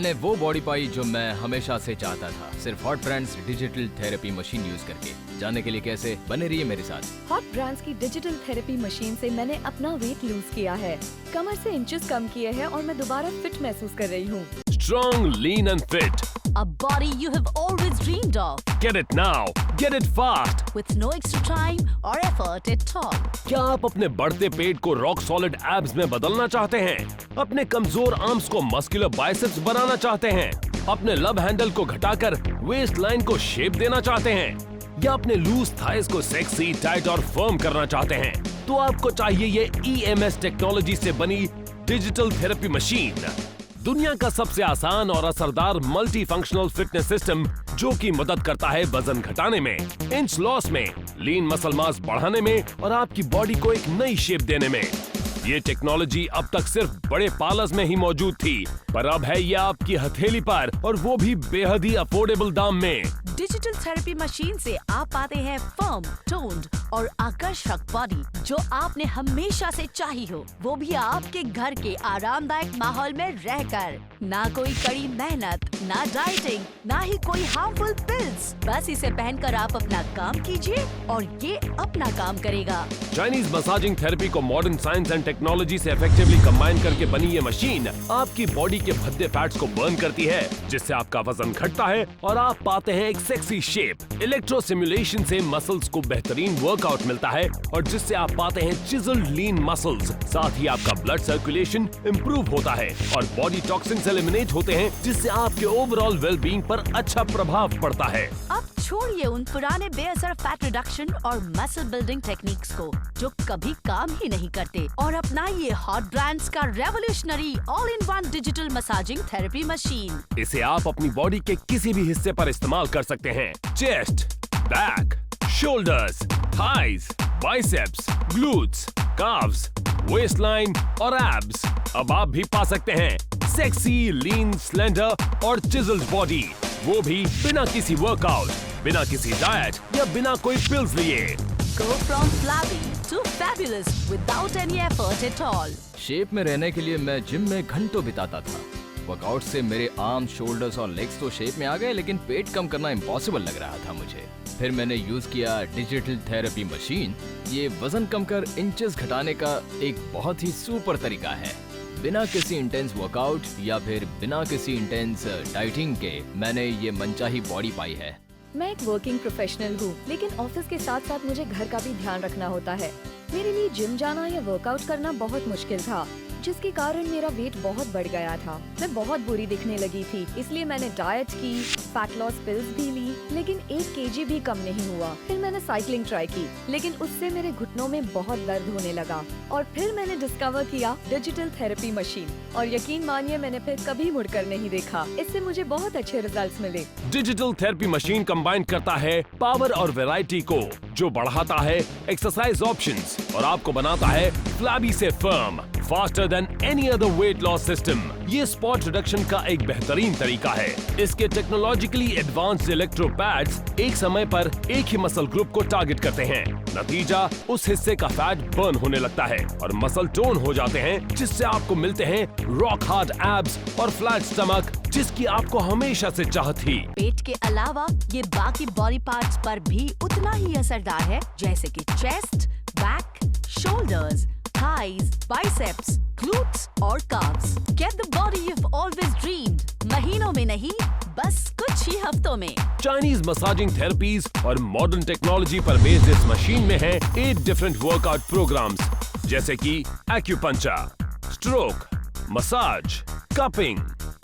मैंने वो बॉडी पाई जो मैं हमेशा से चाहता था, सिर्फ hot brands digital therapy machine use करके। जानने के लिए कैसे, बने रहिए मेरे साथ। हॉट ब्रांड्स की डिजिटल थेरेपी मशीन से मैंने अपना वेट लूज किया है, कमर से इंचेस कम किए हैं और मैं दोबारा फिट महसूस कर रही हूँ। Strong, lean and fit. A body you have always dreamed of. Get it now. Get it fast. With no extra time or effort at all. क्या आप अपने बढ़ते पेट को रॉक सॉलिड एब्स में बदलना चाहते हैं? अपने कमजोर आर्म्स को मस्कुलर बाइसेप्स बनाना चाहते हैं? अपने लव हैंडल को घटाकर वेस्ट लाइन को शेप देना चाहते हैं? या अपने लूज थाइस को सेक्सी, टाइट और फर्म करना चाहते हैं? तो आपको चाहिए ये EMS टेक्नोलॉजी से बनी डिजिटल थेरेपी मशीन। दुनिया का सबसे आसान और असरदार मल्टी फंक्शनल फिटनेस सिस्टम जो कि मदद करता है वजन घटाने में, इंच लॉस में, लीन मसल मास बढ़ाने में और आपकी बॉडी को एक नई शेप देने में। ये टेक्नोलॉजी अब तक सिर्फ बड़े पार्लर्स में ही मौजूद थी, पर अब है ये आपकी हथेली पर, और वो भी बेहद ही अफोर्डेबल दाम में। डिजिटल थेरेपी मशीन से आप पाते हैं फर्म, टोन्ड और आकर्षक बॉडी जो आपने हमेशा से चाही हो, वो भी आपके घर के आरामदायक माहौल में रहकर। ना कोई कड़ी मेहनत, ना डाइटिंग, ना ही कोई हार्मफुल पिल्स। बस इसे पहनकर आप अपना काम कीजिए और ये अपना काम करेगा। चाइनीज मसाजिंग थेरेपी को मॉडर्न साइंस एंड टेक्नोलॉजी से इफेक्टिवली कंबाइन करके बनी ये मशीन आपकी बॉडी के भद्दे फैट्स को बर्न करती है, जिससे आपका वजन घटता है और आप पाते हैं एक सेक्सी शेप। इलेक्ट्रो सिमुलेशन से मसल्स को बेहतरीन वर्कआउट मिलता है और जिससे आप पाते हैं चिजल्ड लीन मसल्स। साथ ही आपका ब्लड सर्कुलेशन इम्प्रूव होता है और बॉडी टॉक्सिन्स एलिमिनेट होते हैं, जिससे आपके ओवरऑल वेलबींग पर अच्छा प्रभाव पड़ता है। अब छोड़िए उन पुराने बेअसर फैट रिडक्शन और मसल बिल्डिंग टेक्निक्स को जो कभी काम ही नहीं करते और अपनाइए हॉट ब्रांड्स का revolutionary all in one digital massaging therapy machine. इसे आप अपनी बॉडी के किसी भी हिस्से पर इस्तेमाल कर सकते हैं। Chest, back, shoulders, thighs, biceps, glutes, calves, waist line और एब्स। अब आप भी पा सकते हैं सेक्सी, लीन, स्लेंडर और चिजल्ड बॉडी, वो भी बिना किसी वर्कआउट, बिना किसी डाइट या बिना कोई पिल्स लिए। Go from flabby to fabulous without any effort at all. Shape में रहने के लिए मैं जिम में घंटों बिताता था। वर्कआउट से मेरे आर्म, शोल्डर्स और लेग्स तो शेप में आ गए, लेकिन पेट कम करना इम्पॉसिबल लग रहा था मुझे। फिर मैंने यूज किया डिजिटल थेरेपी मशीन। ये वजन कम कर इंचेस घटाने का एक बहुत ही सुपर तरीका है। बिना किसी इंटेंस वर्कआउट या फिर बिना किसी इंटेंस डाइटिंग के मैंने ये मनचाही बॉडी पाई है। मैं एक वर्किंग प्रोफेशनल हूँ, लेकिन ऑफिस के साथ साथ मुझे घर का भी ध्यान रखना होता है। मेरे लिए जिम जाना या वर्कआउट करना बहुत मुश्किल था, जिसके कारण मेरा वेट बहुत बढ़ गया था। मैं बहुत बुरी दिखने लगी थी, इसलिए मैंने डाइट की, फैट लॉस पिल्स भी ली, लेकिन 1 kg भी कम नहीं हुआ। फिर मैंने साइकिलिंग ट्राई की, लेकिन उससे मेरे घुटनों में बहुत दर्द होने लगा। और फिर मैंने डिस्कवर किया डिजिटल थेरेपी मशीन, और यकीन मानिए मैंने फिर कभी मुड़कर नहीं देखा। इससे मुझे बहुत अच्छे रिजल्ट्स मिले। डिजिटल थेरेपी मशीन कंबाइन करता है पावर और वैरायटी को, जो बढ़ाता है एक्सरसाइज ऑप्शंस और आपको बनाता है फ्लैबी से firm, faster than any other weight loss system. ये स्पॉट रिडक्शन का एक बेहतरीन तरीका है। इसके टेक्नोलॉजिकली एडवांस्ड इलेक्ट्रो पैड्स एक समय पर एक ही मसल ग्रुप को टारगेट करते हैं। नतीजा, उस हिस्से का फैट बर्न होने लगता है और मसल टोन हो जाते हैं, जिससे आपको मिलते हैं रॉक हार्ड एब्स और फ्लैट स्टमक, जिसकी आपको हमेशा से चाहत थी। पेट के अलावा ये बाकी बॉडी पार्ट्स पर भी उतना ही असरदार है, जैसे कि chest, back, shoulders, thighs, biceps, glutes और calves. Get the body you've always dreamed. महीनों में नहीं, बस कुछ ही हफ्तों में। चाइनीज मसाजिंग थेरेपीज और मॉडर्न टेक्नोलॉजी पर बेस्ड इस मशीन में है 8 डिफरेंट वर्कआउट प्रोग्राम्स, जैसे कि acupuncture, stroke, massage, cupping,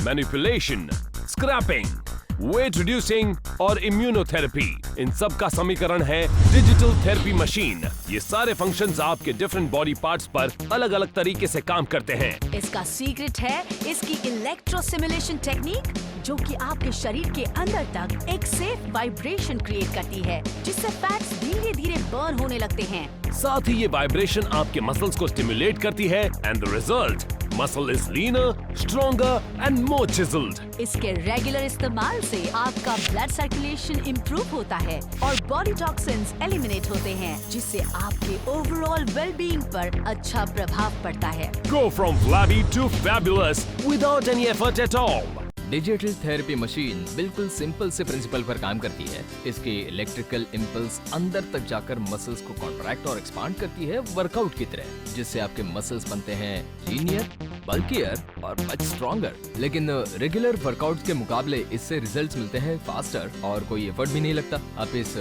manipulation, scraping, weight reducing और इम्यूनोथेरेपी। इन सब का समीकरण है डिजिटल थेरेपी मशीन। ये सारे फंक्शंस आपके डिफरेंट बॉडी पार्ट्स पर अलग अलग तरीके से काम करते हैं। इसका सीक्रेट है इसकी इलेक्ट्रो सिमुलेशन टेक्निक, जो कि आपके शरीर के अंदर तक एक सेफ वाइब्रेशन क्रिएट करती है, जिससे फैट्स धीरे धीरे बर्न होने लगते हैं। साथ ही ये वाइब्रेशन आपके मसल्स को स्टिमुलेट करती है and the result, muscle is linear, stronger and more chiselled. इसके रेगुलर इस्तेमाल से आपका ब्लड सर्कुलेशन इम्प्रूव होता है और बॉडी टॉक्सिन्स एलिमिनेट होते हैं, जिससे आपके ओवरऑल वेलबींग पर अच्छा प्रभाव पड़ता है। Go from flabby to fabulous without any effort at all. Digital therapy machine बिल्कुल सिंपल से प्रिंसिपल पर काम करती है। इसके इलेक्ट्रिकल इम्पल्स अंदर तक जाकर मसल्स को कॉन्ट्रैक्ट और एक्सपांड करती है वर्कआउट की तरह, जिससे आपके मसल्स बनते हैं लीनियर, बल्कियर और मच स्ट्रॉन्गर। लेकिन रेगुलर वर्कआउट के मुकाबले इससे रिजल्ट्स मिलते हैं फास्टर और कोई एफर्ट भी नहीं लगता। आप इस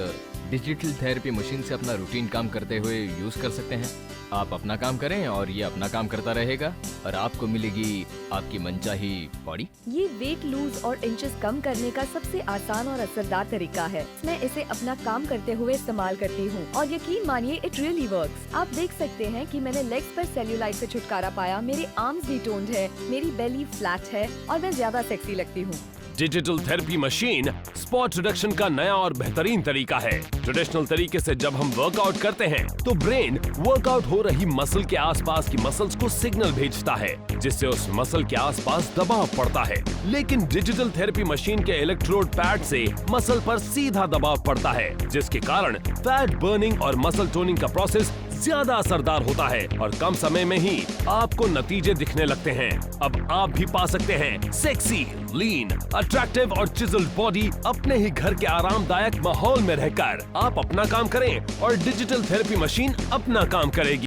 डिजिटल थेरेपी मशीन से अपना रूटीन काम करते हुए यूज कर सकते हैं। आप अपना काम करें और ये अपना काम करता रहेगा और आपको मिलेगी आपकी मनचाही बॉडी। ये वेट लूज और इंचेस कम करने का सबसे आसान और असरदार तरीका है। मैं इसे अपना काम करते हुए इस्तेमाल करती हूँ और यकीन मानिए इट रियली वर्क्स। आप देख सकते हैं कि मैंने लेग्स पर सेल्यूलाइट से छुटकारा पाया, मेरे आर्म्स भी टोन्ड है, मेरी बेली फ्लैट है और मैं ज्यादा सेक्सी लगती हूँ। Digital therapy machine spot reduction का नया और बेहतरीन तरीका है। ट्रेडिशनल तरीके से जब हम वर्कआउट करते हैं तो ब्रेन वर्कआउट हो रही मसल के आसपास की मसल्स को सिग्नल भेजता है, जिससे उस मसल के आसपास दबाव पड़ता है। लेकिन डिजिटल थेरेपी मशीन के इलेक्ट्रोड पैड से मसल पर सीधा दबाव पड़ता है, जिसके कारण फैट बर्निंग और मसल टोनिंग का प्रोसेस ज्यादा असरदार होता है और कम समय में ही आपको नतीजे दिखने लगते हैं। अब आप भी पा सकते हैं सेक्सी, लीन, अट्रैक्टिव और चिजल्ड बॉडी अपने ही घर के आरामदायक माहौल में रहकर। आप अपना काम करें और डिजिटल थेरेपी मशीन अपना काम करेगी।